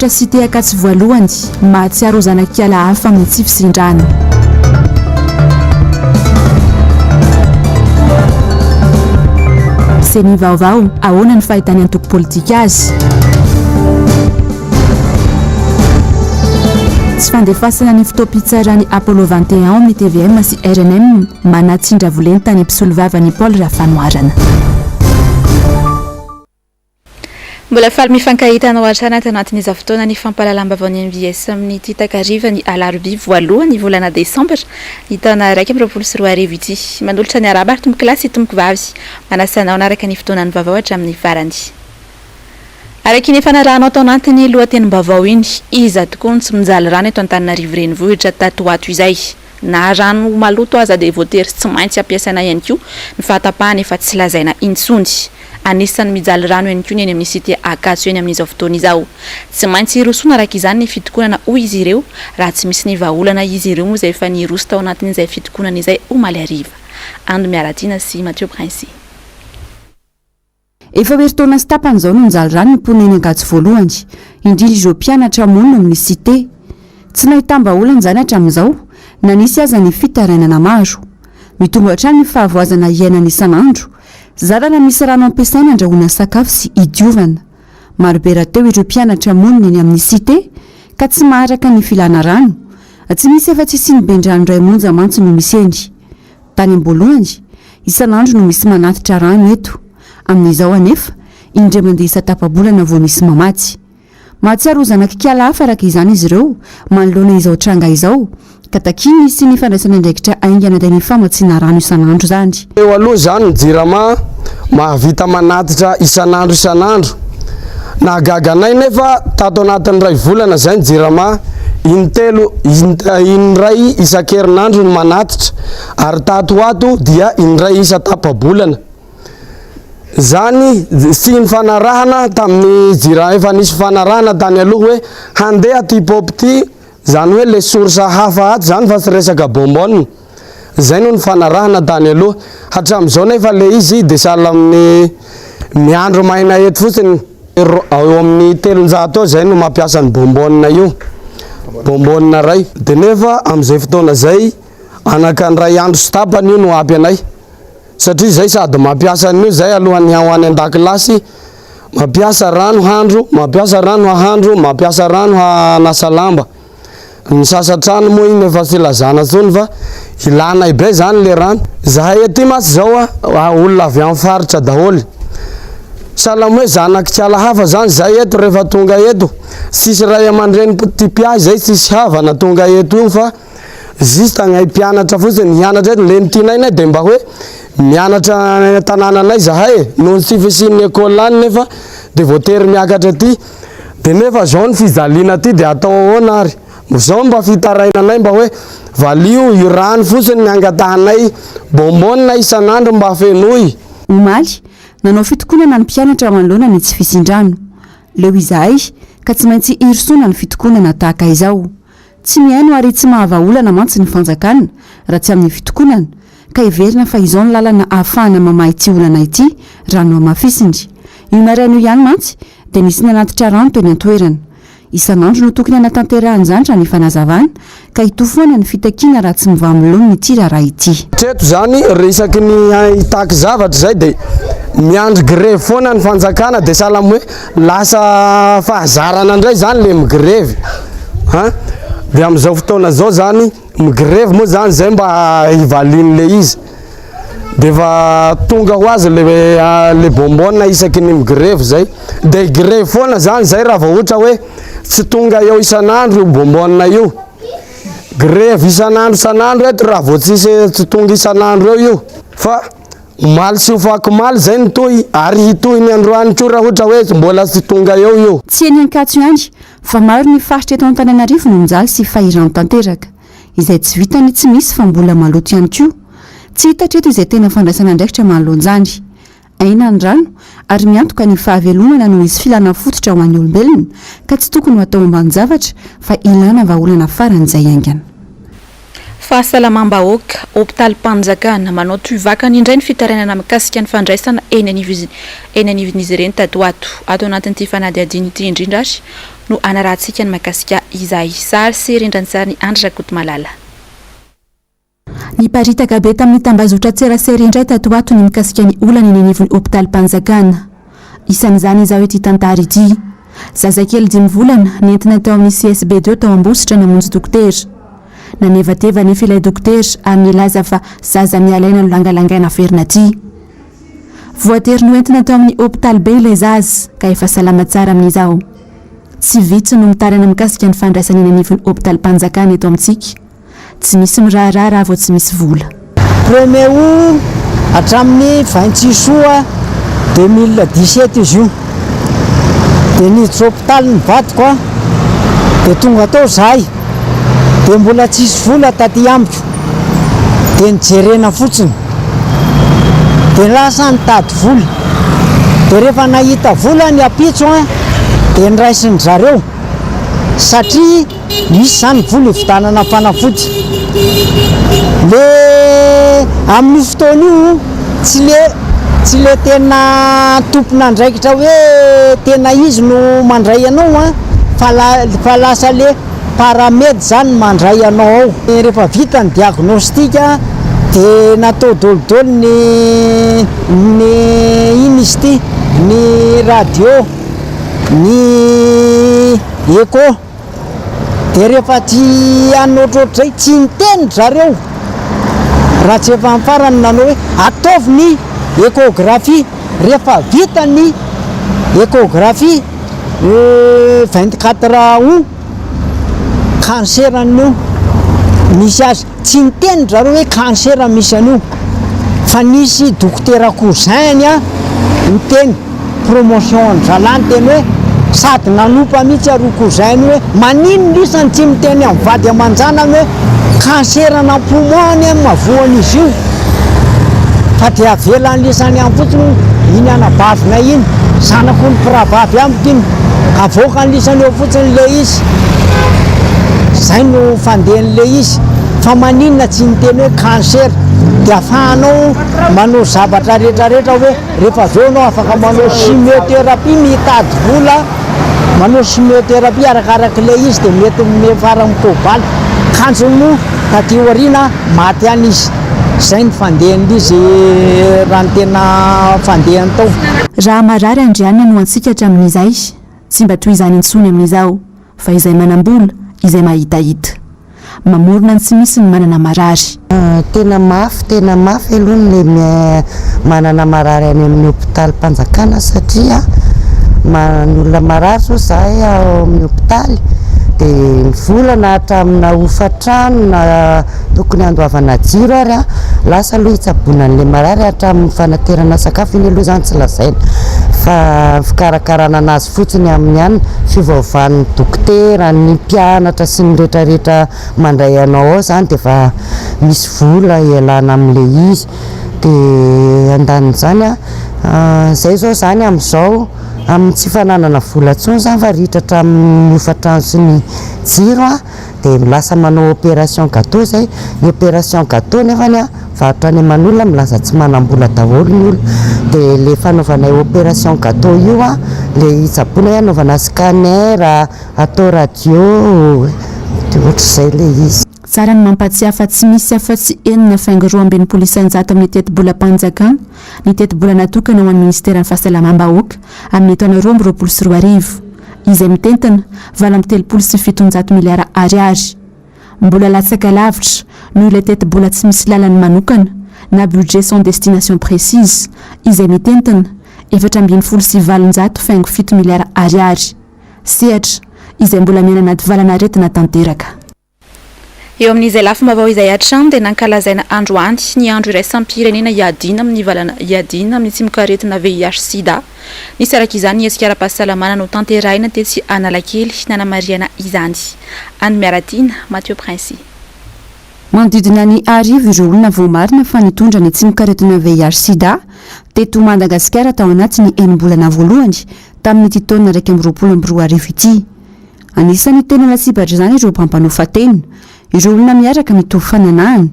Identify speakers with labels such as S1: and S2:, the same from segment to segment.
S1: mpianatra cité akatsy voalohany mahatsiaro zanakiala hafa amin'ny tsy fisindrana. Seni Vaovao ahoana ny fahitany antoko politika azy. Tsy fandefasana ny fitopitsarany Apollo 21 amin'ny TVM sy RNM manatsindra voleny tany mpisolovavany Paul Rafanoarana.
S2: Mbola faly mifankahitanao atrana tanatin'izao fotoana ny fampalalam-bavaon'ny MBS amin'ny ity takariva ny Alarobia voalohany volana Desambra ny taona 2024 ity. Manolotra ny araba ary tomboko lasy tomboko vavy manasanao naraka ny fotoanany vaovao hatramin'ny farany. Araky ny fanarahanao tao anatiny lohatenim-baovao iny, iza tokoa tsy mijaly rano eto Antananarivo renivohitra tato ato izay. Na rano maloto aza dia voatery tsy maintsy ampiasaina ihany koa ny fahatapahana efa tsy lazaina intsony. Anisan'ny mijaly rano ihany koa ny eny amin'ny sity Akatso eny amin'izao fotoana izao. Tsy maintsy irosona araka izany ny fitokonana hoy izy ireo raha tsy misy ny vahaolana izy ireo moa izay efa niroso tao anatin'izay fitokonana izay omaly ariva. Ando Miaratina sy Mathieu Prince.
S1: Efa veritaona sy tapany izao no mijaly rano ny mponeny Akatso voalohany, indrindra ireo mpianatra monina amin'ny sité. Tsy nahita vahaolana izany hatramin'izao, na nisy aza ny fitarainana maro. Mitombo hatrany ny fahavoazana iainana isan'andro. Zarana misy rano ampiasaina andrahoana sakafo sy idiovana. Marobe rahateo ireo mpianatra monina eny amin'ny sité ka tsy maharaka ny filana rano. Tsy misy efa tsisy ny bendrano iray monja mantso no misy eny. Tany am-boalohany, isan'andro no misy manatitra rano eto. Amin'izao anefa, indray mandeha isa-tapa-bolana vao misy mamatsy. Mahatsiaro zanakiala hafa araka izany izy ireo manoloana izao tranga izao. Ka takiny sy ny fandraisana andraikitra aingana dia ny famatsiana rano isan'andro zany.
S3: Eo aloha zany ny jirama mahavita manatitra isan'andro. Na gaganay nefa tato anatin'ny ray volana zay ny jirama indray isan-kerinandro no manatitra ary tato ato dia indray isa-tapa-bolana. Zany sy ny fanarahana tamin'ny jirama efa nisy fanarahana tany aloha hoe handeha ty pop ty. Zany hoe le source hafa ato zany fa tsy resaka bonbonne. Zay no ny fanarahana tany aloha. Hatramin'izao nefa le izy dia sahala amin'ny miandro maina eto fotsiny eo amin'ny 300 eo zay no mampiasa ny bonbonne io. Bonbonne ray. Dia nefa amin'izay fotoana zay anakandray andro sy tapany io no ampy anay. Satria zay sady mampiasa an'io zay alohan'ny hoany an-dakilasy. Mampiasa rano handro, mampiasa rano hahandro, mampiasa rano hanasa lamba. Ny sasatrano moa iny efa tsy lazana tsony fa ilana ibe zany le rano. Zahay ety masy zao olona avy amin'ny faritra daholo. Salamo hoe zanakiala hafa zany zay eto rehefa tonga eto. Sisy ray aman-dreny ty-piazy zay sisy havana tonga eto io fa juste agnay mpianatra fotsiny mianatra eto. Le nitinainay dia mba hoe mianatra tanànanay zahay noho ny tsy fisin'ny école any nefa dia voatery miakatra aty. Dia nefa zao ny fizaliana aty dia atao ahoana ary. Zao mba fitarainanay mba hoe valio io rano fotsiny ny angatahanay bonbonne isan'andro mba fenoy.
S1: Omaly nanao fitokonana ny mpianatra manoloana ny tsy fisindrano. Leo izahay ka tsy maintsy irisona ny fitokonana tahaka izao. Tsy mihaino ary tsy mahavaolana mantsy ny fanjakana raha tsy amin'ny fitokonana ka iverina fa izao ny lalana ahafahana mamahy ity olana ity rano amafisiny. Io naraino ihany mantsy dia nisy nanatitra rano teny an-toerana. Isan'andro no tokony anatanterahany zany raha ny fanazavana ka hitofoana ny fitakiana raha tsy mivamilony ity raharaha ity.
S3: Treto zany resaky ny hitaky zavatra zay dia miandry grève foana ny fanjakana dia salamo hoe lasa fahazarana indray zany le migrève. Dia amin'izao fotoana zao zany migrève moa zany zay mba hivalin'le izy. Dia fa tonga ho azy le bonbonne isaky ny migrève zay. Dia grève foana zany zay raha vao ohatra hoe tsy tonga eo isan'andro bonbonne io. Grève isan'andro eto raha vao tsy tonga isan'andro eo io. Fa maly sy hofaky maly zay ny toy ary hitoy ny androany koa raha ohatra hoe mbola tsy tonga eo io.
S1: Tsy eny Akatso ihany fa maro ny faritra eto Antananarivo no mijaly sy fahirano tanteraka. Izay tsy vitany tsy misy fa mbola maloto ihany koa. Tsy hita treto izay tena fandraisana andraikitra manoloanjany. Aina ny rano ary miantoka ny fahavelomana noho izy filana fototra ho an'ny olombelona ka tsy tokony ho atao ambanin-javatra fa ilana vahaolana faran'izay aingana.
S2: Fahasalamam-bahoaka hôpitaly Mpanjakana manao toivakany indray ny fitarainana mikasika ny fandraisana eny anivon'izy ireny tato ato anatin'ity fanadihadiana ity indrindra no anarantsika ny makasika izay sary sy rendransary ny Andrakoto Malala.
S1: Ny paritaka be tamin'ny tambazotra tserasera indray tato ato ny mikasika ny olana eny anivon'ny hôpitaly Mpanjakana. Isan'izany izao ety tantara ity. Zazakely 10 volana nentina tao amin'ny CSB2 tao Ambositra namonjy dokotera. Nanevateva ny filay dokotera ary nilaza fa zaza mialaina no langalangaina verina aty. Voatery noentina tao amin'ny hôpitaly be ilay zaza ka efa salama tsara amin'izao. Tsy vitsy no mitarana mikasika ny fandraisana eny anivon'ny hôpitaly Mpanjakana eto amintsika. Tsy misy miraharaha raha vao tsy misy vola.
S4: Premier août hatramin'ny 26 août 2017 izy io. Dia niditra hôpitaly ny vadiko a, dia tonga tao zahay, dia mbola tsisy vola taty ambiko, dia nijerena fotsiny, dia lasa nitady vola, dia rehefa nahita vola ny apitso a, dia niraisiny zareo satria misy zany vola ivitanana fanafody. Le amin'ny fotoana io tsy le tena tompona ndraikitra hoe tena izy no mandray anao a, fa lasa le paramedy zany mandray anao ao. Rehefa vita ny diagnostika dia natao dolodolo ny ino izy ty, ny radio, ny écho. Dia rehefa tsy anotrotray tsy niteny zareo raha tsy efa amfarany nanao hoe ataovy ny échographie. Rehefa vita ny échographie 24 août cancer an'io misy azy. Tsy niteny zareo hoe cancer misy an'io, fa nisy dokotera cousin a niteny promotion ny zalany teny hoe sady nanompa mihitsy aroa cousin hoe manino lisany tsy miteny amin'ny vady aman-janany hoe cancer na poumon ny mavoany izy io, fa dia avelany lisany amin'ny fotsiny iny anabavina iny, zanako ny mpiravavy amiko iny, avoaka ny lisany eo fotsiny le izy. Zay no fandehan'le izy, fa maninona tsy niteny hoe cancer. Dia afahanao manao zavatra rehetrarehetra hoe rehefa aveo anao afaka manao chimiothérapie, mitady vola manao chimiothérapie arakarak'le izy dia mety mefara mitobala kanjony no taty aoriana maty any izy. Zay ny fandehan'izy raha ny tena fandehany tao.
S1: Raha marary andrianina no antsika hatramin'izay, tsy mba toy izany intsony amin'izao, fa izay manam-bola izay mahitahita. Mamorona ny tsy misy ny manana marary.
S5: Tena mafy aloha ny manana marary any amin'ny hôpitaly Mpanjakana satria ny olona marary so zahay ao amin'ny hôpitaly dia ny vola na hatramina hofatrano na tokony andoavana jiro ary a lasa aloha hitsabona an'ilay marary hatramin'ny fanaterana sakafo. Iny aloha zany tsy lazaina fa fikarakarana anazy fotsiny amin'ny any, fivaovan'ny dokotera, ny mpianatra sy ny rehetrarehetra mandray anao ao zany dia efa misy vola ialana amin'ilay izy. Dia andanin'izany a zay zao zany amin'izao amin'ny tsy fananana vola intsony zany fa ritra amin'ny hofatrano sy ny jiro a dia lasa manao opération gâteau zay. Ny opération gâteau nefany a varotra any aman'olona milaza tsy manam-bola daholo ny olona, dia le fanaovana opération gâteau io a le hitsaboana hoe anaovana scanner, atao radio, dia ohatr'izay le izy.
S1: Tsara ny mampatsiahy fa tsy misy afa-tsy enina faingo 2.7 amin'ny teti-bola Mpanjakana, ny teti-bola natokana ho an'ny ministera ny fahasalamam-bahoaka amin'ny taona 2024 izay mitentina 7.7 miliara ariary. Mbola latsaka lavitra noho ilay teti-bola tsy misy lalany manokana na budget sans destination précise izay mitentina 4.7 miliara ariary. Sehatra izay mbola miaina anaty valana aretina tanteraka.
S2: Eo amin'izay lafim-baovao izay hatrany dia nankalazaina andro andy ny andro iraisam-pirenena iadina amin'ny valana iadina amin'ny tsimok'aretina VIH/SIDA. Nisy araka izany ny hetsika ara-pahasalamana no tanterahina tetsy Analakely nanamariana izany. Any Miaratina, Mathieu Princy.
S1: Manodidina ny arivo ireo olona vao marina fa nitondra ny tsimok'aretina VIH/SIDA teto Madagasikara tao anatin'ny enim-bolana voalohany tamin'ny ity taona 2024 ity. Anisany tena latsipatra izany ireo mpampanofa-teny, ireo olona miaraka mitovy fananahana.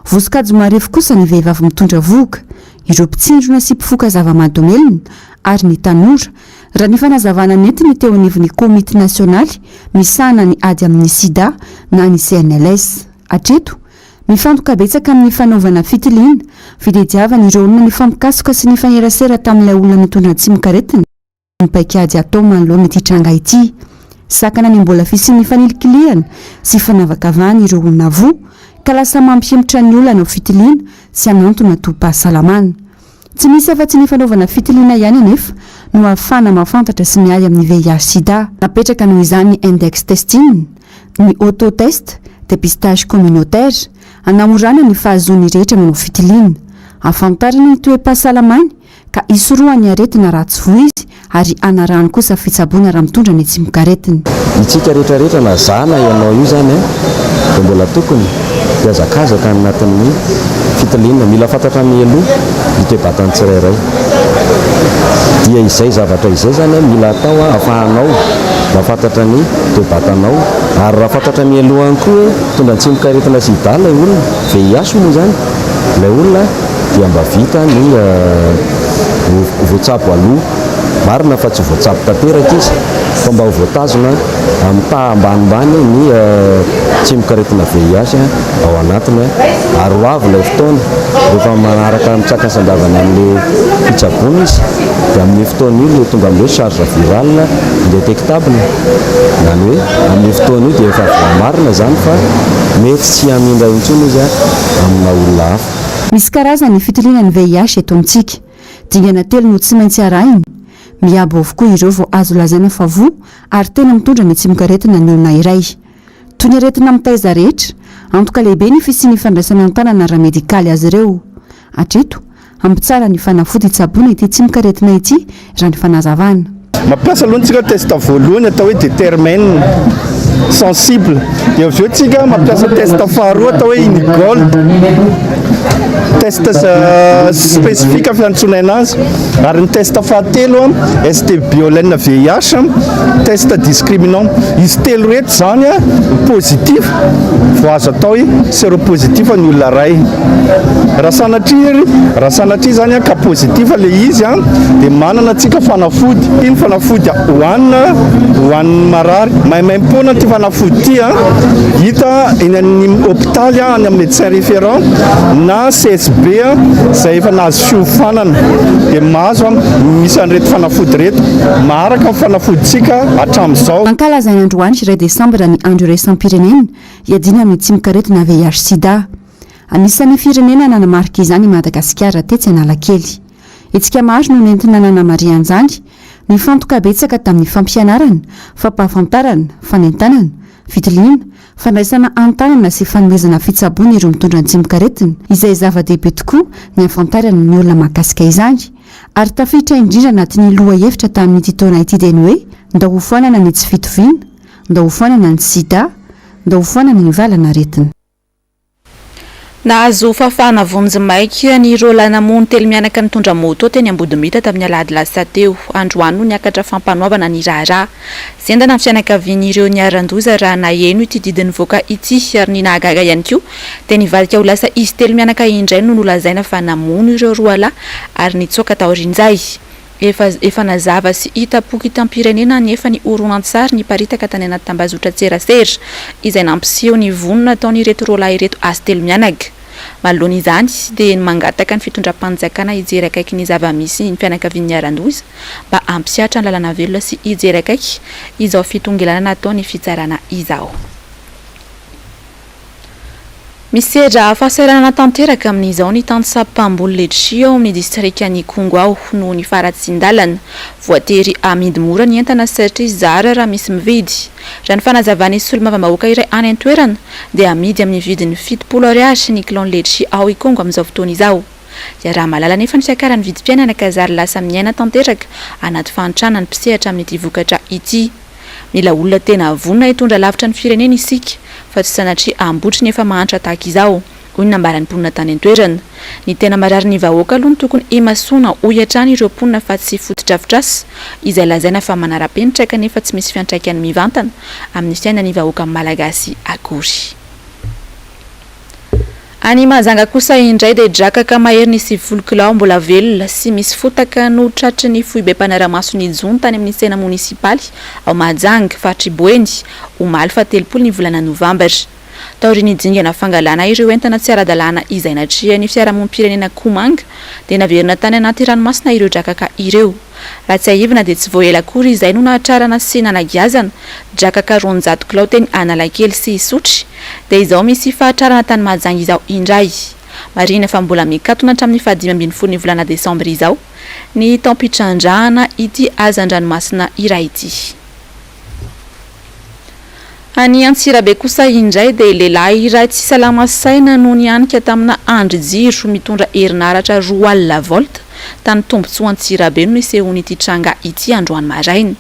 S1: Vosikajy marefo kosa ny vehivavy mitondra voka, ireo mpitsindrona sy mpifoka zava-mahadomelina ary ny tanora raha ny fanazavana netiny teo anivon'ny komity nasionaly misahana ny ady amin'ny sida na ny CNLS. Atreto mifantoka betsaka amin'ny fanaovana fitiliana fidediavana ireo olona ny fampikasoka sy ny fanerasera tamin'ilay olona nitondra tsimikaretina ny paikady atao manoloana ity tranga ity. Sakana ny mbola fisian'ny fanilikiliana sy fanavakavahana ireo olona voa ka lasa mampihemotra ny olona ao fitiliana sy anantona tom-pahasalamana. Tsy misy afa-tsy ny fanaovana fitiliana ihany anefa no ahafana mafantatra sy miady amin'ny VIH sida. Napetraka noho izany ny index testing, ny autotest, dépistage communautaire, anamorana ny fahazoany rehetra manao fitiliana, afantarana ny toe-pahasalamany ka isoroany aretina raha tsy voa izy ary anarahany kosa fitsaboana raha mitondra ny tsimikaretina.
S6: Itsika rehetrarehetra na zana ianao io zany dia mbola tokony hiazakazaka anatin'ny fitiliana, mila fantatra mialoha ny toe-batany tsirairay. Dia izay zavatra izay zany mila atao ahafahanao mahafantatra ny toe-batanao ary raha fantatra mialoha koa tondra ny tsimikaretina sida ilay olona VIH moa zany ilay olona dia mba vita ny voatsabo aloha, marina fa tsy voatsabo tanteraka izy fa mba ho voatazona amin'ny ambanimbany ny tsimikaretina VIH ao anatiny ary ho avy ilay fotoana rehefa manaraka mitsakasandavana amin'ilay fitsaboana izy dia amin'ny fotoana io ilay tonga amin'ilay charge virale indétectable, zany hoe amin'ny fotoana io dia efa marina zany fa mety tsy hamindra intsony izy amina olona hafa.
S1: Misy karazany fitiliana ny VIH eto amintsika, dingana telo no tsy maintsy arahiny. Miabo avokoa ireo vao azo lazaina fa voa ary tena mitondra ny tsimikaretina ny olona iray. Toy ny aretina mitaiza rehetra, antoka lehibe ny fisian'ny fandraisana an-tanana raha medikaly azy ireo. Atreto ampitsara ny fanafody itsaboana ity tsimikaretina ity raha ny fanazavana.
S7: Mampiasa aloha tsika testa voalohany atao hoe détermine sensible, dia avy eo tsika mampiasa testa faharoa atao hoe inigol, testa spesifika fiantsoana azy, ary ny testa fahatelo STBiolène VIH, testa discriminant. Izy telo rehetra zany positif vao azo atao hoe séropositif ny olona ray. Raha sanatria zany ka positif le izy dia manana tsika fanafody. Iny fanafody hoanina marary maimaim-poana ty fanafody ty hita eny amin'ny hôpitaly any amin'ny médecin référent na CSB zay efa nahazo fiofanana dia mahazo misy an'ireto fanafody reto maharaka amin'ny fanafoditsika hatramin'izao.
S1: Ankalazaina androany 2 Desambra ny andro iraisam-pirenena hiadina amin'ny tsimikaretina VIH sida. Anisan'ny firenena nanamarika izany Madagasikara tetsy Analakely. Itsika maro no nentina nanamaria an'izany ny fantoka betsaka tamin'ny fampianarana, fampahafantarana, fanentanana, fitiliana, fandraisana an-tanana sy fanomezana fitsaboana ireo mitondra ny tsimikaretina, izay zava-dehibe tokoa ny afantarana ny olona mahakasika izany. Ary tafiditra indrindra anatin'ny loha hevitra tamin'ity taona ity dia ny hoe ndao hofanana ny tsy fitoviana, ndao hofanana ny sida, ndao hofanana ny valanaretina.
S2: Nahazo fafana vonjy maika ny rola namony telo mianaka nitondra moto teny Ambodimita tamin'ny alahady lasa teo. Androany no niakatra fampanoavana ny raharaha. Zendana ny fianakavian'ireo niaran-doza raha naheno ity didiny voaka ity ary ny nahagaga ihany koa dia nivadika ho lasa izy telo mianaka indray no nolazaina fa namono ireo roa lahy ary nitsoaka taorin'izay. Efa nazava sy hitapoky itam-pirenena nefa ny horonan-tsary ny paritaka tany anaty tambazotra tserasera izay nampiseho ny vonona ataon'ireto roa lahy ireto azy telo mianaka. Manoloana izany dia mangataka ny fitondram-panjakana hijery akaiky ny zava-misy ny fianakavian'ny aran-doza mba hampisiatra ny lalana velona sy hijery akaiky izao fitongelana nataony fitsarana izao. Misedra fahasahiranana tanteraka amin'izao ny tantsapam-boly Letshi ao amin'ny distrika ny Kongo ao noho ny faratsindalana voatery amidy mora ny entana satria zara raha misy mividy. Raha ny fanazavana isy solo-mavam-bahoaka iray any an-toerana dia amidy amin'ny vidiny 7 ariary ny kilon Letshi ao i Kongo amin'izao fotoana izao. Dia raha malala nefa ny fiakaran'ny vidim-piainana ka zary lasa miaina tanteraka anaty fantrana ny mpisehatra amin'ity vokatra ity. Mila olona tena vonona hitondra lavitra ny firenena isika fa tsy sanatria ambotry nefa mahantra tahaka izao. Hoy ny nambaran'ny mponina tany an-toerana. Ny tena marary ny vahoaka aloha tokony emasoana hohiatrany ireo mponina fa tsy fotodrafitrasa izay lazaina fa manara-penitra nefa tsy misy fiantraikany mivantana amin'ny fiainan'ny vahoaka malagasy akory. Any Mahajanga kosa indray dia drakaka mahery ny 20 kilao mbola velona sy misy fotaka no tratry ny foibe mpanaramaso ny jony tany amin'ny sena munisipaly ao Mahajanga faritry Boeny omaly fa 3 ny volana Novambra. Taoriny dingana fangalana ireo entana tsy ara-dalàna izay natria ny fiarahamonim-pirenena Komanga dia naverina tany anaty ranomasina ireo drakaka ireo. Raha tsy aivina dia tsy voaela akory izay no nahatrarana sy nanagiazana drakaka 200 kilao teny Analakely sy Isotry dia izao misy fahatrarana tany Mahajanga izao indray. Marina fa mbola mikatona hatramin'ny 15 ny volana Desambra izao ny tampitrandrahana ity azan-dranomasina iray ity. Any Antsirabe kosa indray dia lehilahy iray tsy salama saina no nianika tamina andro-jiro mitondra herinaratra 2 alina volta tany Tombotsoa Antsirabe no nisehony ity tranga ity androany maraina.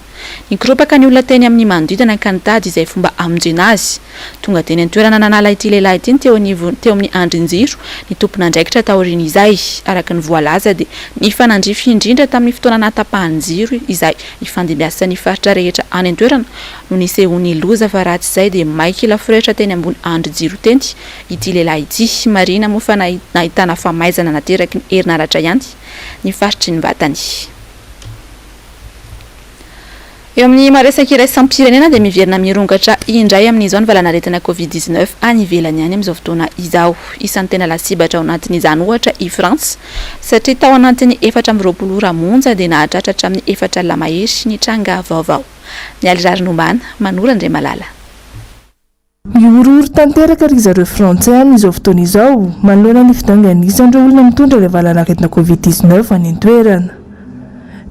S2: Nikropaka ny olona teny amin'ny manodidina ka nitady izay fomba amonjena azy. Tonga teny an-toerana nanala ity lehilahy ity teo amin'ny andron-jiro ny tompon'andraikitra taorin'izay. Araka ny voalaza dia nifanandrify indrindra tamin'ny fotoana natapahan'ny jiro izay ifandimbiasan'ny faritra rehetra any an-toerana no nisehony loza fa raha tsy izay dia maiky laforehitra teny ambony andro-jiro teny ity lehilahy ity. Marina moa fa nahitana famaizana nateraky ny herinaratra ihany ny faritry ny vatany. Eo amin'ny maresaka iray sampirrenena dia miverina mirongatra indray amin'izao ny valanaretina Covid-19 any ivelany any amin'izao fotoana izao. Isan'ny tena lasibatra ao anatin'izany ohatra i France satria tao anatin'ny 420 ora monja dia nahatratra hatramin'ny 4 alina mahery ny tranga vaovao. Mialy rarin'ombana Manora Andray Malala.
S8: Miororo tanteraka ry zareo frantsay amin'izao fotoana izao manoloana ny fidanganisandreo olona mitondra ilay valanaretina Covid-19 any an-toerana.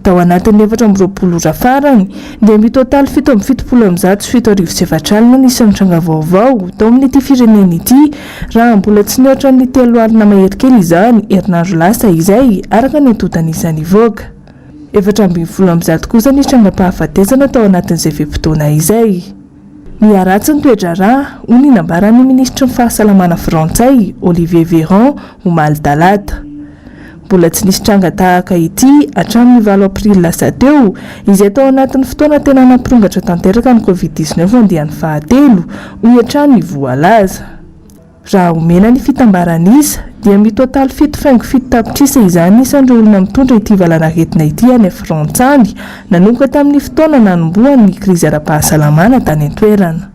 S8: Tao anatin'ny 420 ora farany dia mitotaly 777 alina nisan'ny tranga vaovao tao amin'ity firenena ity raha mbola tsy nihoatra ny 3 alina mahery kely izany herinandro lasa izay araka ny antotana isan'ny voaka. 420 kosa ny trangam-pahafatesana tao anatin'izay vaim-potoana izay. Miaratsy ny toetra raha hoy ny nambaran'ny ministra ny fahasalamana frantsay Olivier Véran omaly talata. Mbola tsy nisy tranga tahaka ity hatramin'ny 9 aprily lasa teo izay tao anatin'ny fotoana tena nampirongatra tanteraka ny Covid-19 andiany fahatelo hoy hatrany voalaza. Raha omena ny fitambaran'isa dia mitotaly 7.7 tapitrisa izany isan'ireo olona mitondra ity valanaretina ity any Frantsany nanomboka tamin'ny fotoana nanombohan'ny krizy ara-pahasalamana tany an-toerana.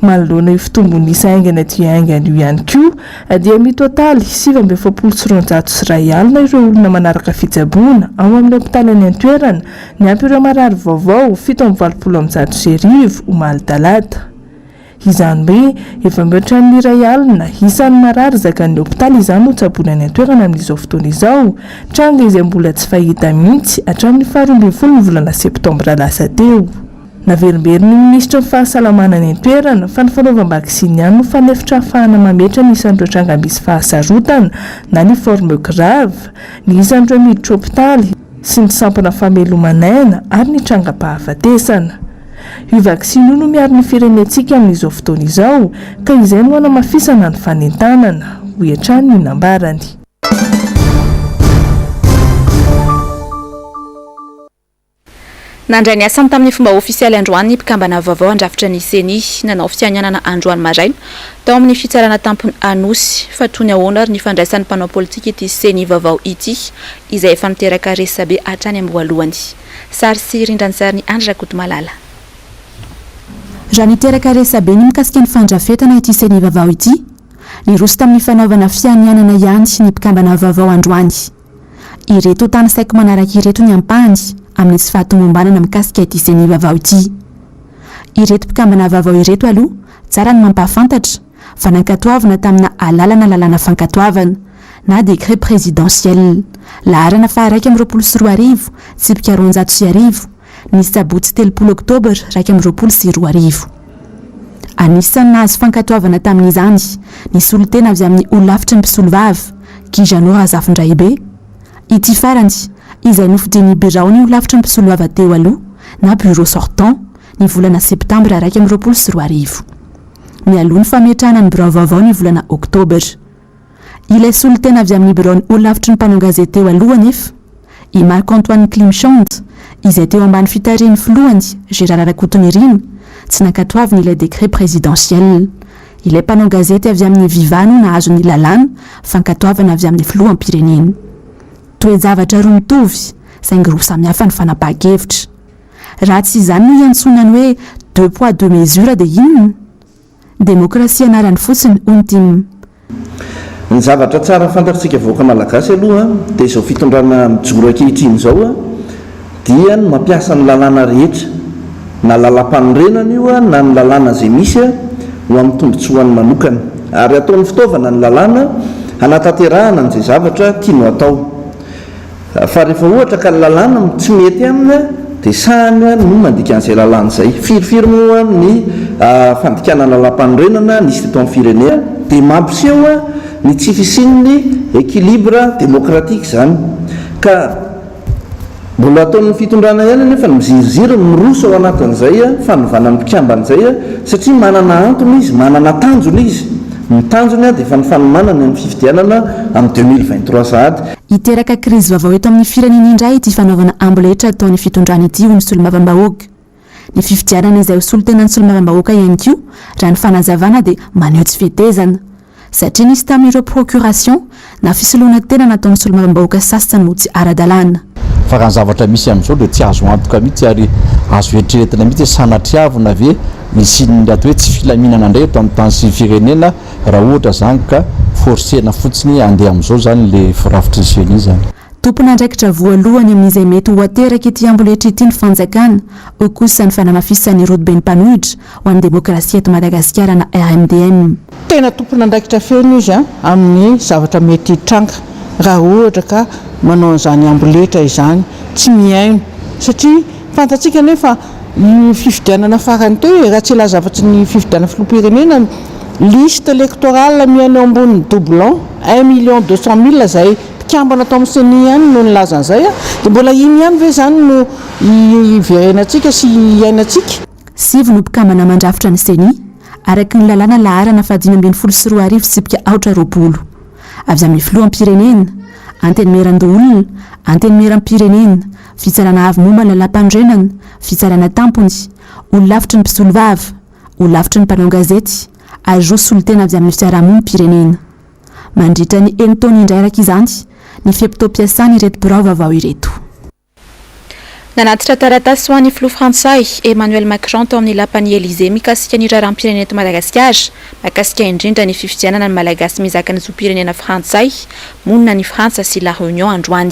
S8: Manoloana io fitombon'isa aingana dia aingana io ihany koa dia mitotaly 770 alina ireo olona manaraka fitsaboana ao amin'ny hopitaly any an-toerana ny ampy ireo marary vaovao 770 omaly talata. Izany hoe efa mihoatra ny 1 alina isan'ny marary zakan'ny hopitaly izany no tsaboana any an-toerana amin'izao fotoana izao tranga izay mbola tsy fahita mihitsy hatramin'ny 12 ny volana Septambra lasa teo. Naverimberiny ny ministra ny fahasalamana any an-toerana fa ny fanaovam-bakisiny ihany no fanefitra ahafahana mametra ny isan'ireo tranga misy fahasarotana na ny forme grave, ny isan'ireo miditra hopitaly sy ny sampana famelomanaina ary ny trangam-pahafatesana. Io vaksiny io no miaro ny firenentsika amin'izao fotoana izao ka izay no hanamafisana ny fanentanana hoy hatrany ny nambarany.
S2: Nandray ny asany tamin'ny fomba ofisialy androany ny mpikambana vaovao andrafitra ny seny nanao fianyanana androany maraina tao amin'ny fitsarana tampony Anosy fa toy ny ahoana ary ny fandraisan'ny mpanao politika ity seny vaovao ity izay efa niteraka resabe hatrany amboalohany. Sary sy rindrany sary ny Andra Rakoto Malala.
S1: Raha niteraka resabe ny mikasika ny fandrafetana ity seny vaovao ity niroso tamin'ny fanaovana fianyanana ihany ny mpikambana vaovao androany. Ireto tany saiko manaraka ireto ny ampahany amin'ny sy fahatomombanana mikasika ity seny vaovao ity. Ireto mpikambana vaovao ireto aloha tsara ny mampahafantatra fa nankatoavana tamina lalana fankatoavana na décret présidentiel laharana faha 2024 sy 2024 ny sabotsy 3 oktobra 2024. Anisan'ny nahazo fankatoavana tamin'izany ny solotena avy amin'ny olafitra ny mpisolovavy Kijano Azafindraibe. Ity farany izay nofidin'ny birao ny olafitra ny mpisolovavy teo aloha na bureau sortant ny volana Septambra 2024. Mialoha ny fametrahana ny birao vaovao ny volana Oktobra. Ilay solotena avy amin'ny birao ny olafitra ny mpanao gazety teo aloha nefa i Marc-Antoine Climchante izay teo ambany fitarian'ny filohany Gérard Rakotonirina tsy nankatoavina ilay décret présidentiel ilay mpanao gazety avy amin'ny vivano nahazo ny lalàna fankatoavana avy amin'ny filoham-pirenena. Toe-javatra roa mitovy saingy roa samihafa ny fanapahan-kevitra. Raha tsy izany no iantsonany hoe 2 poids 2 mesures dia inona? Demokrasia anarany fotsiny ontiny.
S9: Ny zavatra tsara fantatsika voaka malagasy aloha dia izao fitondrana mijoro ankehitriny izao dia ny mampiasa ny lalàna rehetra, na lalam-panorenana io na ny lalàna izay misy ho amin'ny tombotsoany manokana, ary ataon'ny fitaovana ny lalàna hanatanterahana n'izay zavatra tiano atao. Fa rehefa ohatra ka ny lalàna tsy mety amina dia sahany no mandika an'izay lalàna izay. Firifiry moa amin'ny fandikana lalam-panorenana nisy teto amin'ny firenena dia mampiseho ny tsy fisian'ny équilibre démocratique zany, ka mbola ataon'ny fitondrana ihany nefa ny miziriziry miroso ao anatin'izay fanovana ny mpikamban'izay satria manana antony izy, manana tanjona izy. Ny tanjony dia efa ny fanomanana ny fifidianana amin'ny 2023 sahady.
S1: Hiteraka krizy vaovao eto amin'ny firenena indray ity fanaovana amboletra ataon'ny fitondrana ity ho ny solombavambahoaka. Ny fifidianana izay ho solotenan'ny solombavambahoaka ihany koa raha ny fanazavana dia maneho tsy fihetezana. Satria nisy tamin'ireo procuration na fisoloana tena nataon'ny solombavambahoaka sasany ho tsy ara-dalàna.
S10: Fa raha ny zavatra misy amin'izao dia tsy azo antoka mihitsy ary azo eritreretina mihitsy sanatriavina ave misy ny atao hoe tsy filaminana indray eto amin'ny tany sy firenena raha ohatra zany ka forsena fotsiny andeha amin'izao zany le firafitra isyeny zany.
S1: Tompona andraikitra voalohany amin'izay mety ho ateraka ity amboletra ity ny fanjakana ho kosa ny fanamafisany rodobe ny mpanohitra ho an'ny demokrasia eto Madagasikara na RMDM.
S11: Tena tompona andraikitra feno izy amin'ny zavatra mety hitranga raha ohatra ka manao an'izany amboletra izany tsy miaino, satria fantatsika nefa ny fifidianana farany teo raha tsy ilazavatry ny fifidianana filoham-pirenena liste électorale mihaino ambony doublon 1,200,000 zay mpikambana atao amin'ny seni ihany no nilaza an'izay dia mbola iny ihany ve zany no iverenantsika sy iainantsika.
S1: Sivy no mpikambana mandrafitra ny seni araky ny lalàna laharana fa 520 avy amin'ny filoham-pirenena, anteny-meran-doolona, anteny-meram-pirenena, fitsarana avy momba lalam-pandrenana, fitsarana tampony, olo-lavitry ny mpisolovava, olo-lavitry ny mpanao gazety, azo solotena avy amin'ny fiarahamonim-pirenena. Mandritra ny enitaony indray araka izany ny fiampitoam-piasany ireto birao vaovao ireto.
S2: Nanatitra taratasy ho an'ny filoha frantsay Emmanuel Macron tao amin'ny lapan'ny Élysée mikasika ny raharam-pirenena eto Madagasikara, makasika indrindra ny fifidianana ny malagasy mizaka ny zoam-pirenena frantsay monina ny Frantsa sy la Réunion androany.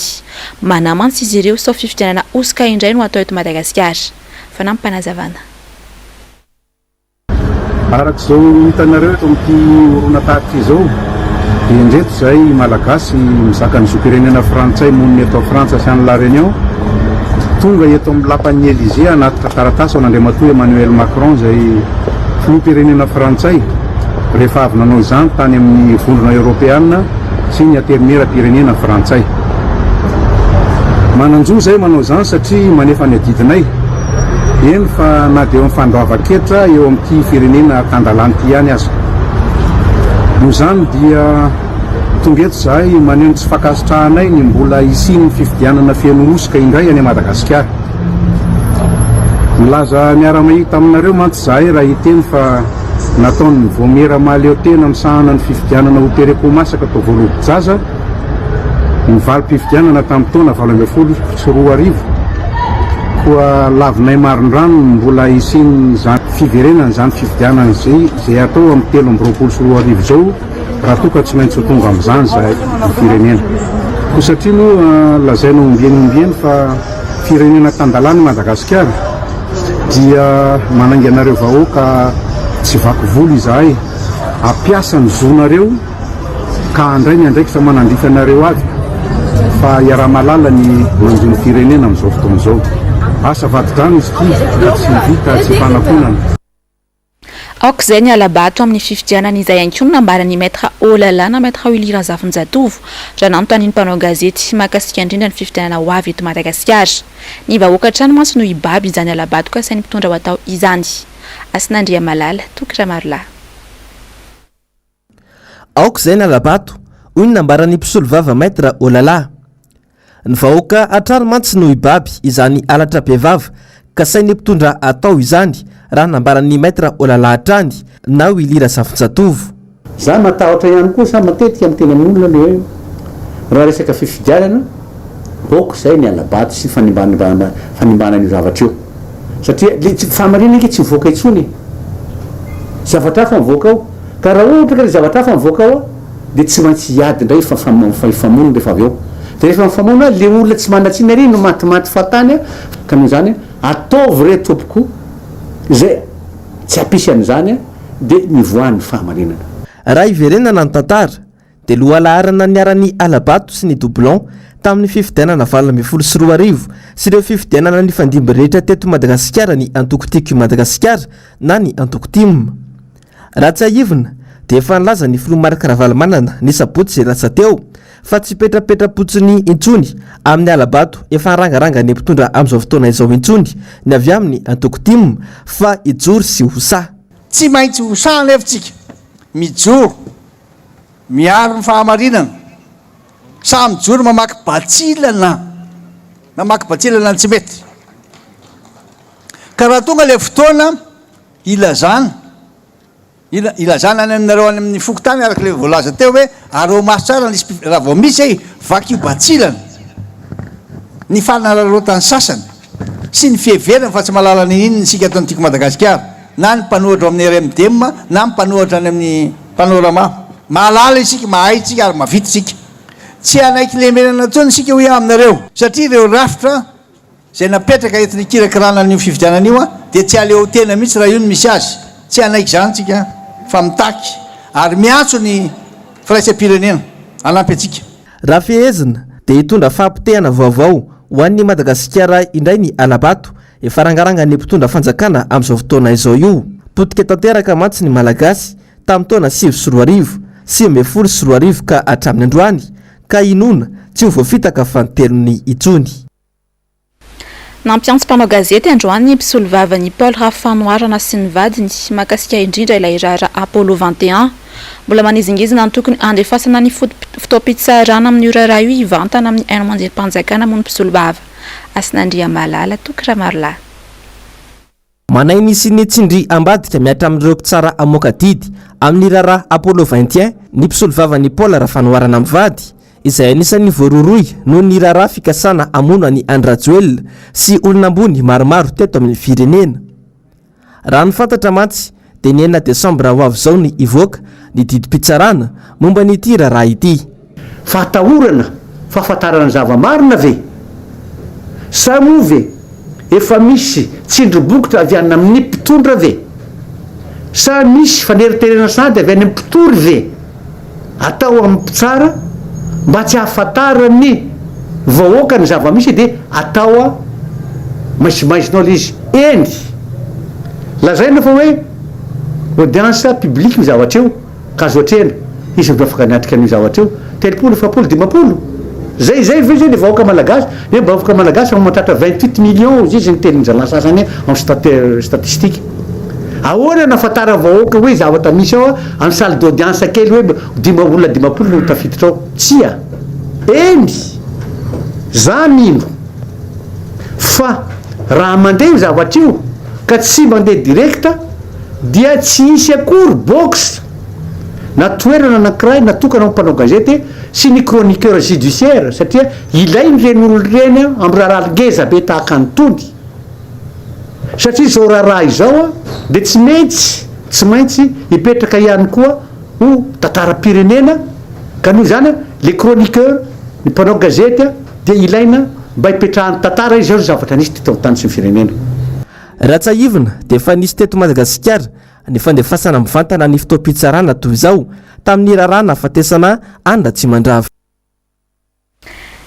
S2: Manamantsy izy ireo sao fifidianana osika indray no atao eto Madagasikara. Fanahy mpanazavana.
S12: Arak'izao hitanareo eto amin'ity orona tahaka izao dia indreto izay malagasy mizaka ny zoam-pirenena frantsay monina eto Frantsa sy any la Réunion tonga eto amin'ny lapan'ny Élysée anaty taratasy an'Andriamatoa Emmanuel Macron izay filoham-pirenena frantsay rehefa avy nanao izany tany amin'ny vondrona Européana sy ny aterimeram-pirenena frantsay. Mananjo izay manao izany satria manefa ny adidinay eny fa na dia eo amin'ny fandoavan-ketra eo amin'ity firenena tandalanty ihany aza. Noho izany dia tonga eto izahay maneho ny tsy fakasitrahanay ny mbola isiany fifidianana feno osika indray any Madagasikara. Milaza miara-mahita aminareo mantsy izahay raha hiteny fa nataony voamera maly eo tena misahana ny fifidianana ho tereko masaka tao Voalobojaza ny valim-pifidianana tamin'ny taona 2024 koa lavinay marindrano mbola isiany zany fiverenana zany fifidianana izay atao amin'ny 2023 zao raha toka tsy maintsy ho tonga amin'izany izay firenena. Koa satria no lazaina ombieny fa firenena tandalany Madagasikara dia manainga anareo vahoaka tsy vaky volo izahay ampiasa ny zonareo ka andray ny andraiky fa manandrika anareo avy fa iara-malala ny manjony firenena amin'izao fotoana izao. Asa vatidrano izy ity ka tsy vita tsy fanakonana.
S2: Aoka izay ny alabato amin'ny fifidianana izay ihany koa nambarany maître Olala na maître Willy Razafinjatovo raha nanontany ny mpanao gazety makasika indrindra ny fifidianana ho avy eto Madagasikara. Ny vahoaka hatrany mantsy no hibaby izany alabato ka sainy mpitondra ho atao izany. Asinandria malala tokitra marolahy.
S13: Aoka izay ny alabato hoy ny nambarany mpisolovava maître Olala. Ny vahoaka hatrany mantsy no hibaby izany alatra be vava ka sainy mpitondra atao izany raha nambaran'ny maître Olalahatrany na ho ilira Safonjatovo.
S14: Za matahotra ihany koa sa matetika amin'ny tena amin'olona le hoe raha resaka fifidianana boko zay ny alabato sy fanimbana io zavatra io satria le famarina ike tsy mivoaka itsony zavatra hafa mivoaka ao ka raha ohatra ka le zavatra hafa mivoaka ao dia tsy maintsy hiady indray famonona rehefa avy eo dia rehefa mifamonona le olona tsy manatsiny ary no matimaty fatany ka noho zany ataovy re tompoko zay tsy ampisy an'izany dia nivoan'ny fahamarinana.
S13: Raha iverenana ny tantara dia lohalaharana niaran'ny alabato sy ny doublon tamin'ny fifidianana 2024 sy ireo fifidianana ny fandimby rehetra teto Madagasikara ny antoko-tiky Madagasikara na ny antoko-tim. Raha tsy ahivina dia efa nilaza ny filoha Marc Ravalomanana ny sabotsy izay lasa teo fa tsy petrapetra-potsiny intsony amin'ny alabato efa nirangaranga ny mpitondra amin'izao fotoana izao intsony ny avy amin'ny antoko-tim fa ijoro sy hosa.
S15: Tsy maintsy hosa alefitsika mijoro miaro ny fahamarinana samy joro mamaky batsilana ny tsy mety ka raha tonga le fotoana ilazana any aminareo any amin'ny fokotany araka le voalaza teo hoe areo maso tsara raha vao misy vaky io batsilana ny fanararotany sasany sy ny fieverana fa tsy malala ny iny sika atao nytiako Madagasikara na ny mpanohatra amin'ny RMDM na ny mpanohatra any amin'ny panorama mahalala isika mahay tsika ary mavita tsika tsy anaiky lemenana tsony sika hoe aminareo satria ireo rafitra zay napetraka etiny kirakirana n'io fifidianana io dia tsy aleo tena mihitsy raha io ny misy azy tsy anaiky zany tsika fa mitaky ary miantso ny firaisam-pirenena anampy atsika.
S13: Raha fehezina dia hitondra fampitehana vaovao ho an'ny Madagasikara indray ny alabato efa rangaranga ny mpitondra fanjakana amin'izao fotoana izao io. Potika tanteraka mantsy ny malagasy tamin'ny taona 2024 ka hatramin'ny androany ka inona tsy ho voafitaka fa nitelony itsony.
S2: Nampiantso mpanao gazety androany mpisolo vavany Paul Rafanoarana sy ny vadiny makasika indrindra ilay rara Apollo 21 mbola manizingizina ny tokony andefasana ny fotoam-pitsarana amin'ny urara io hivantana amin'ny haino manjerim-panjakana moa ny mpisolo vava Asinandria Malala tokra marla.
S13: Manay nisy ny tsindry ambadika miatra amin'ireo mpitsara amoaka didy amin'ny rara Apollo 21 ny mpisolo vavany Paul Rafanoarana mivady izay anisan'ny voaroroy noho ny rara fikasana amono ny Andrajoel sy olonambony maromaro teto amin'ny firenena. Raha ny fantatra mantsy dia ny 9 Desambra ho avy izao ny ivoaka ny didim-pitsarana momba n'ity rara ity.
S14: Fatahorana fahafantarana zava-marina ve sa moa ve efa misy tsindry-bokotra avy any amin'ny mpitondra ve sa misy faneriterana sady avy any amin'ny mpitory ve atao amin'ny mpitsara mba tsy hahafantarany vahoaka ny zava-misy dia atao maisimaisinao izy eny lazaina fa hoe audience publique ny zavatra eo ka azo otrena izy mba afaka niatrika ny zavatra eo 30-50 zay ve zay le vahoaka malagasy ne vahoaka malagasy mahatratra 28 millions izy ny tenin'izala sasany en statistique ahoana nafantara vahoaka hoe zavatra misy ao amin'ny salle d'audience kely hoe olona 50 no tafiditra ao tsia eny za mino fa raha mandeha io zavatra io ka tsy mandeha direkta dia tsy isy akory box na toerana anankiray natokana mpanao gazety sy ny chroniqueur judiciaire satria ilainy reny olo reny amin'ny raharaha ngeza be tahaka ny tony satria zao raharaha izao dia tsy maintsy hipetraka ihany koa ho tantara-pirenena ka noho zany le chroniqueur ny mpanao gazety dia ilaina mba hipetrahany tantara izy zao zavatra nisy teto amin'ny tany sy ny firenena.
S13: Raha tsy ahivina dia efa nisy teto Madagasikara ny fandefasana mivantana ny fotoam-pitsarana toy izao tamin'ny rarana fatesana anda tsy mandrava.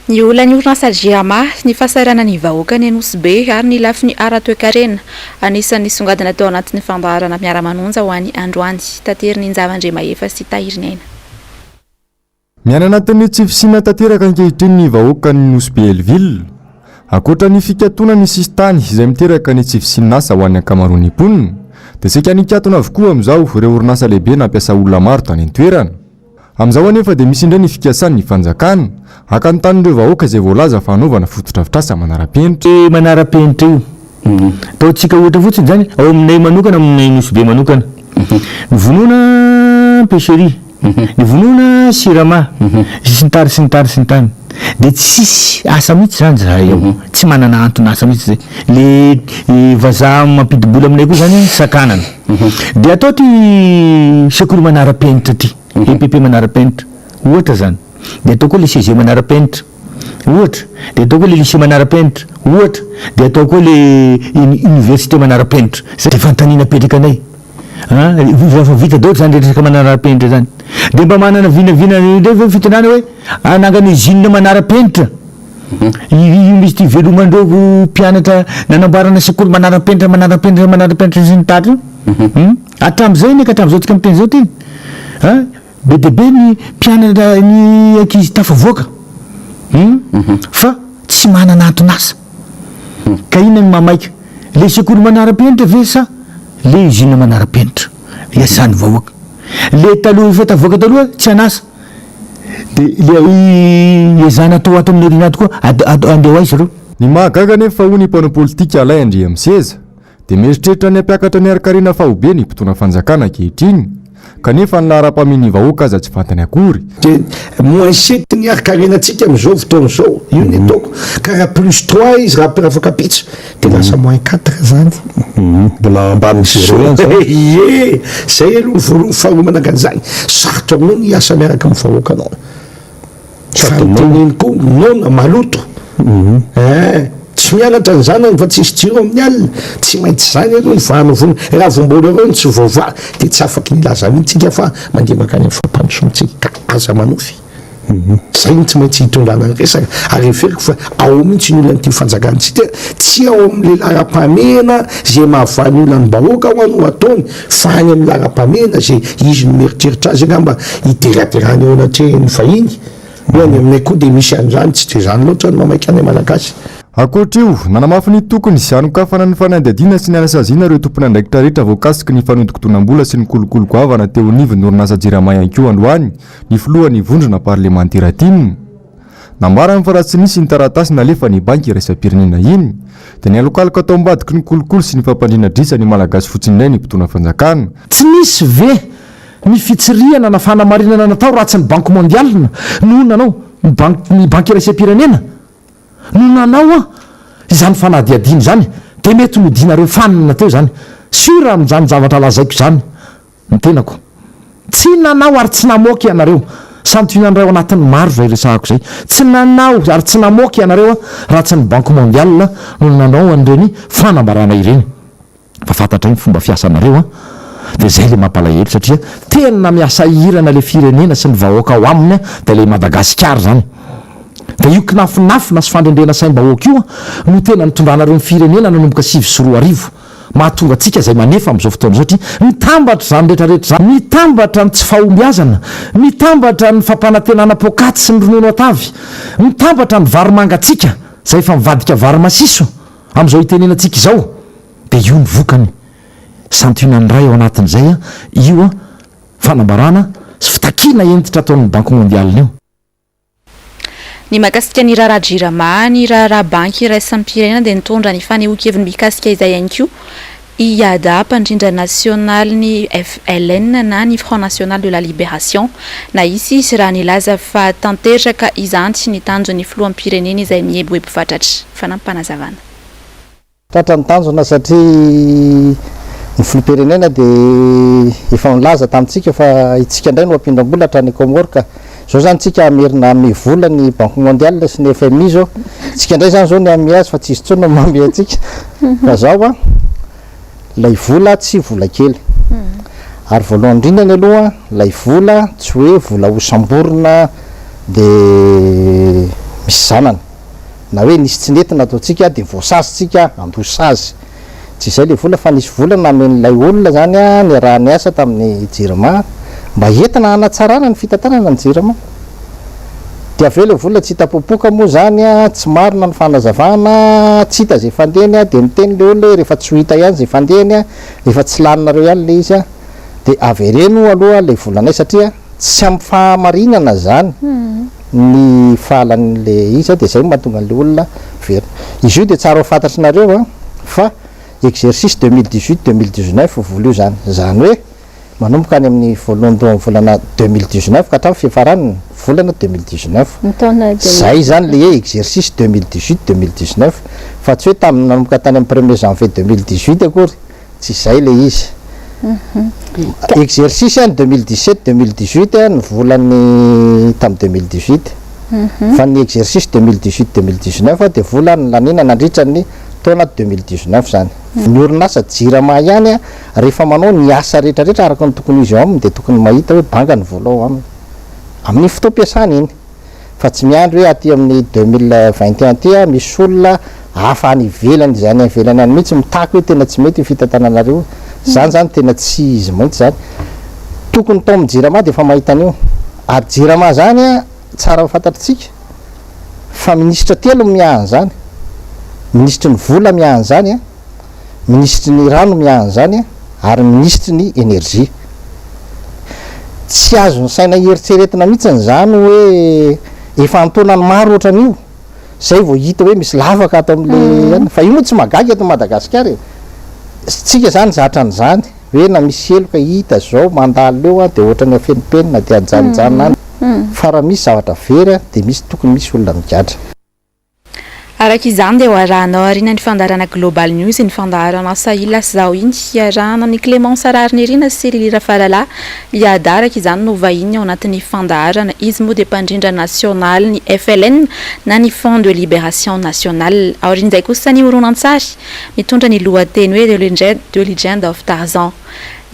S2: Ny olany orinasa GMA ny fasarana ny vahoaka ny Anosy ary ny lafiny ara-toekarena anisan'ny songadina tao anatin'ny fambarana miara-manonja ho an'ny androany tateriny Nzavandremahefa sy Tahirinena.
S16: Miana anatin'ny tsy fisina tanteraka ankehitriny ny vahoaka ny Anosy Elville akoatra ny fikatona ny sistany izay miteraka ny tsy fisinasa ho an'ny ankamaroan'ny mponina dia sika nikatona avokoa amin'izao ireo orinasa lehibe nampiasa olona maro tany an-toerana. Amin'izao anefa dia misy indray ny fikasan'ny fanjakana hakantan'ireo vahoaka izay voalaza fa hanaovana fototra fitrasa manara-penitra
S4: io
S17: ataontsika ohatra fotsiny zany ao aminay manokana aminay Nosy be manokana ny vonoana pêcherie ny vonoana sirama sy ny tany de tsisy asa mihitsy zany zahay eo tsy manana antony asa mihitsy zay le vazaha mampidibola aminay koa zany sakanana de atao ty sekoly manara-penitra ty EPP manara-penitra ohatra zany de atao koa le CG manara-penitra ohatra de atao koa le lycée manara-penitra ohatra de atao koa le université manara-penitra zay de fantanina petrakanay fa vita daoly zany resaka manara-penitra zany de mba manana vinavina ndray fitondrana hoe anangana usine manara-penitra misy ty velomandreo mpianatra nanamboarana sekoly manara-penitra sy ny tatra atram'izay neka atram'izao tsika miteny zao teny be de be ny mpianatra ny ankizy tafavoaka fa tsy manana anton'asa ka ina ny mamaika le sekoly manara-penitra ve sa le usine manara-penitra iasan'ny vahoaka le taloha efa tavoaka taloha tsy anasa de le zana atao ato amin'ny orinato koa andeho aizy reo
S16: ny mahagaga nefa ho ny mpanao politika alay andre amin'ny seza de mieritreritra ny ampiakatra ny arikarina fahobe ny mpitona fanjakana ankehitriny kanefa ny lahara-pamin'ny vahoaka aza tsy fantany akory
S18: de moinsety ny arikarenantsika am'izao fotoana zao io ny ataoko ka raha plus 3 izy raha afaka pitsa de lasa moins 4 zany
S15: mbola ambany
S18: ie zay aloha voalohany faharoa manangan'izany sarotra aminao ny asa miaraka amin'ny vahoaka anao fanoteneny koa nona maloto tsy mianatra ny zanany fa tsisy jiro amin'ny alina tsy maintsy zany aloha ny vahanovona raha vombola reo ny tsy vaovà de tsy afaky nilaza mihitsika fa mandeha makany amin'ny fampandrosoantsika ka aza manofy zay ny tsy maintsy hitondrana ny resaka ary eferiko fa ao mihitsy ny olona nyty fanjakantsika tsy ao amin'ny lara-pamena zay mahavany olany bahoaka ho ano ataony fa any amin'ny lara-pamena zay izy no meritreritra azy angamba hiteraterany eo anatrehny fahiny hoany aminay koa de misy an'izany tsy de zany loatra ny mamaika any malagasy
S16: akoatr'io nanamafy ny tokony sy anokafana ny fanadihadiana sy ny anasaziana reo tompona andraikitra rehetra voakasiky ny fanodiko-tonam-bola sy ny kolokolo-goavana teo anivony orinasa jiramay anko androany ny filohan'ny vondrona parlemanteratinina nambarany fa raha tsy nisy ny taratasy nalefa ny banky raisam-pirenena iny de ny alokaloka atao ambadiky ny kolokolo sy ny fampandrina drisa ny malagasy fotsiny indray ny mpitona fanjakana
S17: tsy nisy ve ny fitsiriana na fanamarinana natao raha tsy ny banque mondialina no nanao ny banky raisam-pirenena no nanao a izany fanadihadiny zany de mety nodinareo fanina teo zany sura amin'izany zavatra lazaiko zany ny tenako tsy nanao ary tsy namoaka ianareo santionandrao anatin'ny maro zay resahako zay tsy nanao ary tsy namoaka ianareo a raha tsy ny banque mondiale no nanao an'ireny fanambarana ireny fa fantatra iny fomba fiasanareo a de zay le mampalahelo satria tena miasa hirana le firenena sy ny vahoaka ao aminy de le Madagasikara zany de io kinafinafina sy fandrendrena saim-bahoaka io no tena nitondranareo ny firenena nanomboka 7 mahatonga atsika zay manefa am'izao fotoana zao tria mitambatra zany rehetrarehetra zany mitambatra ny tsy fahombiazana mitambatra ny fampanantenana pokaty sy ny ronono atavy mitambatra ny vary mangatsika zay fa mivadika vary masiso am'izao itenenantsika izao de io ny vokany santionany ray ao anatin'izay a io a fanambarana sy fitakina entitra ataon'ny banque mondialina io
S2: ny mahakasika ny raha ny raha banky raisam-pirenena dia nitondra ny fanehoan-keviny mikasika izay ihany koa IADA mpandrindra national ny FLN na ny Front National de la Libération na isy raha nilaza fa tanteraka izantsy ny tanjony filoham-pirenena izay mihebohebo fatratra fanampanazavana
S19: tratra ny tanjona satria ny filoham-pirenena dia efa nilaza tamintsika fa itsika indray no ampindram-bolatra ny Comore zao zany tsika amerina mivola ny banque mondiale sy ny FMI zao tsika indray zany zao ny amy azy fa tsisy tsona mame atsika fa zao a lay vola tsy vola kely ary voalohany indrindrany aloha lay vola tsy hoe vola hosamborona de misy zanana na hoe nisy tsy nentina ataotsika de voasazy tsika ambosazy tsy izay le vola fa nisy vola namen'lay olona zany a ny raha ny asa tamin'ny jirama mba entina hanatsarana ny fitantanana ny jirama de aveo le vola tsy hitapopoka moa zany a tsy marina ny fanazavana tsy hita zay fandehany a de miteny le olona hoe rehefa tsy ho hita ihany zay fandehany a rehefa tsy laninareo ihany le izy a de avereno aloha le volanay satria tsy amy fahamarinana zany ny fahalan'le izy a de zay mahatonga an'le olona verina izy io de tsara ho fantatrinareo a fa exercice 2018-2019 voalo io zany hoe manomboka any amin'ny voalohandoa volana 2019 ka hatramin'ny fiafarany volana 2019 zay zany le exercice 2018-2019 fa tsy hoe tamin'ny nanomboka tany amin'ny 1er janvier 2018 akory tsy zay le izy exercice any 2017-2018 ny volany tamin'ny 2018 fa ny exercice 2018-2019 de volany lanina nandritra ny taona 2019 zany ny orinasa jirama ihany rehefa manao ny asa rehetrarehetra araka ny tokony izy eo aminy de tokony mahita hoe banga ny vola ao aminy amin'ny fotoam-piasana iny fa tsy miandry hoe aty amin'ny 2021 ty misy olona hafa any ivelany zany ivelany any mihitsy mitaky hoe tena tsy mety fitantananareo zany tena tsy izy mihitsy zany tokony tao amin'ny jirama de efa mahita an'io ary jirama zany tsara mifantatritsika fa minisitra telo miahany zany ministry ny vola miahany zany ministry ny rano miahany zany ary ministry ny énergie tsy azo ny saina eritseretina mihitsy zany hoe efa antonany maro ohatran'io zay vao hita hoe misy lavaka ato am'le fa io moa tsy magagy ato Madagasikara tsika zany zatra n'zany hoe na misy eloka hita zao mandalo eo de ohatrany afenipenina de ajanjanona any fa raha misy zavatra very de misy tokony misy olona migadra
S2: araka izany dia ho arahanao arina ny fandarana global news ny fandarana sahila sy zao iny arahana ny Clémence Arariny irina sy Lira Falala iadaraka izany no vahiny ao anatin'ny fandarana izy moa dia mpandrindra national ny FLN na ny Front de Libération Nationale aorin'izay kosa ny horonan-tsary mitondra ny lohateny hoe de legend of Tarzan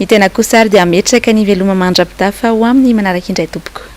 S2: ny tena kosa ary dia ametraka ny veloma mandrapitafa ho amin'ny manaraka indray tompoko